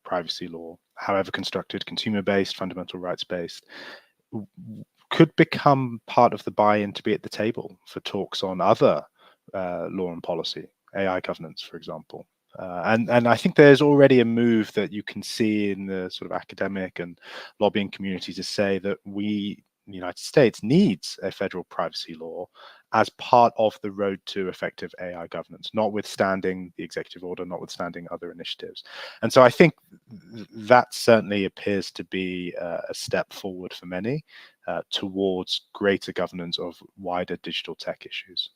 privacy law, however constructed, consumer-based, fundamental rights-based, could become part of the buy-in to be at the table for talks on other law and policy, AI governance, for example. And I think there's already a move that you can see in the sort of academic and lobbying community to say that the United States needs a federal privacy law as part of the road to effective AI governance, notwithstanding the executive order, notwithstanding other initiatives. And so I think that certainly appears to be a step forward for many towards greater governance of wider digital tech issues.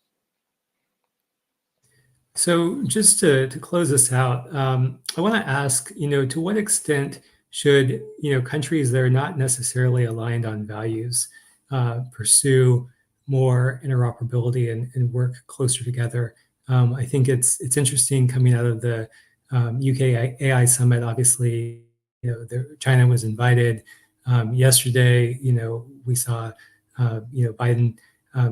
So just to close this out, I want to ask, to what extent should, countries that are not necessarily aligned on values pursue more interoperability and work closer together? I think it's interesting coming out of the UK AI summit. Obviously, China was invited. Yesterday, we saw, Biden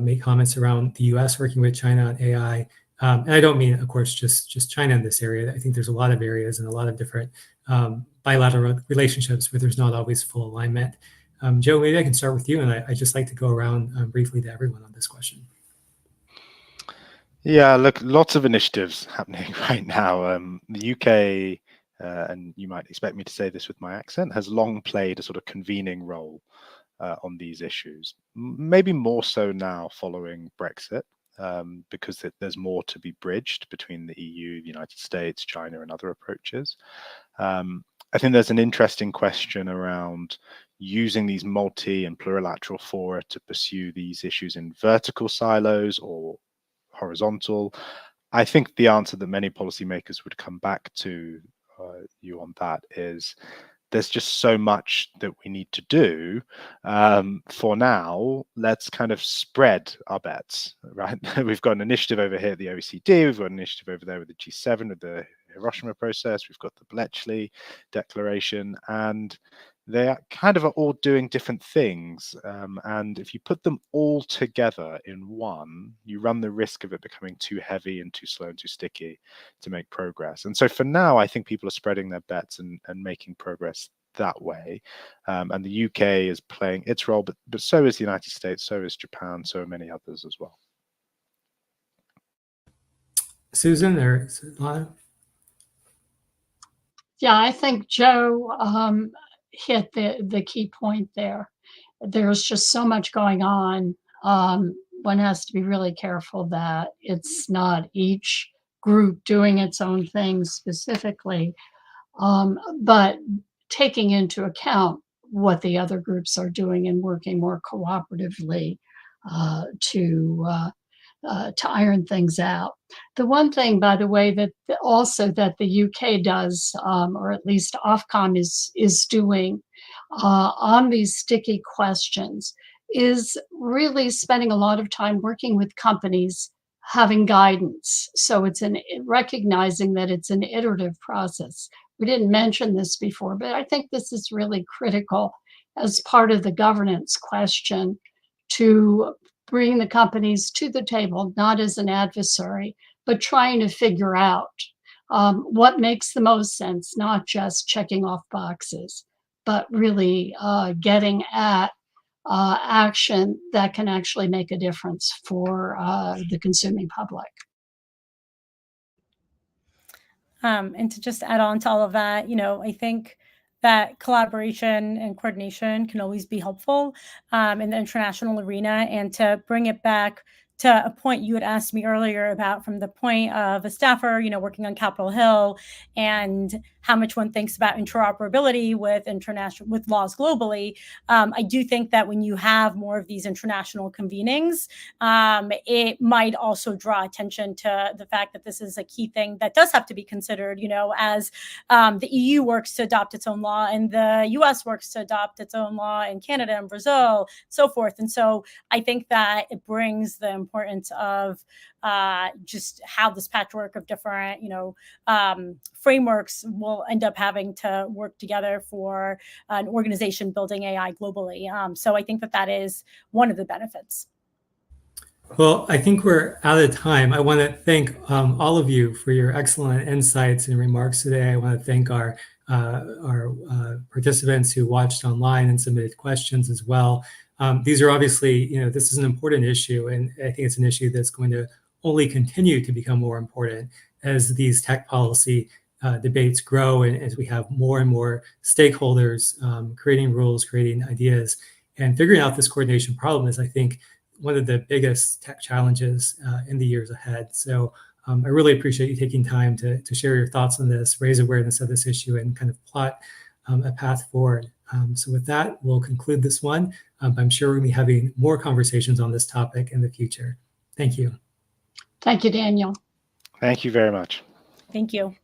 make comments around the US working with China on AI. And I don't mean, of course, just China in this area. I think there's a lot of areas and a lot of different bilateral relationships where there's not always full alignment. Joe, maybe I can start with you, and I'd just like to go around briefly to everyone on this question. Yeah, look, lots of initiatives happening right now. The UK, and you might expect me to say this with my accent, has long played a sort of convening role on these issues, maybe more so now following Brexit. Because there's more to be bridged between the EU, the United States, China, and other approaches. I think there's an interesting question around using these multi and plurilateral fora to pursue these issues in vertical silos or horizontal. I think the answer that many policymakers would come back to you on that is there's just so much that we need to do. For now, let's kind of spread our bets, right? We've got an initiative over here at the OECD. We've got an initiative over there with the G7 with the Hiroshima process. We've got the Bletchley Declaration. And they kind of are all doing different things. And if you put them all together in one, you run the risk of it becoming too heavy and too slow and too sticky to make progress. And so for now, I think people are spreading their bets and making progress that way. And the UK is playing its role, but so is the United States, so is Japan, so are many others as well. Susan or Lana? Yeah, I think Joe hit the key point there. There's just so much going on. One has to be really careful that it's not each group doing its own thing specifically, but taking into account what the other groups are doing and working more cooperatively to iron things out. The one thing, by the way, that also that the UK does, or at least Ofcom is doing on these sticky questions, is really spending a lot of time working with companies, having guidance. So it's recognizing that it's an iterative process. We didn't mention this before, but I think this is really critical as part of the governance question, to bring the companies to the table, not as an adversary, but trying to figure out what makes the most sense, not just checking off boxes, but really getting at action that can actually make a difference for the consuming public. And to just add on to all of that, I think that collaboration and coordination can always be helpful in the international arena. And to bring it back to a point you had asked me earlier about, from the point of a staffer, working on Capitol Hill, and how much one thinks about interoperability with laws globally. I do think that when you have more of these international convenings, it might also draw attention to the fact that this is a key thing that does have to be considered, as the EU works to adopt its own law, and the US works to adopt its own law, and Canada and Brazil, so forth. And so I think that it brings the importance of just how this patchwork of different, frameworks will end up having to work together for an organization building AI globally. So I think that is one of the benefits. Well, I think we're out of time. I want to thank all of you for your excellent insights and remarks today. I want to thank our participants who watched online and submitted questions as well. These are obviously, this is an important issue, and I think it's an issue that's going to only continue to become more important as these tech policy debates grow, and as we have more and more stakeholders creating rules, creating ideas, and figuring out this coordination problem is, I think, one of the biggest tech challenges in the years ahead. So I really appreciate you taking time to share your thoughts on this, raise awareness of this issue, and kind of plot a path forward. So with that, we'll conclude this one. I'm sure we'll be having more conversations on this topic in the future. Thank you. Thank you, Daniel. Thank you very much. Thank you.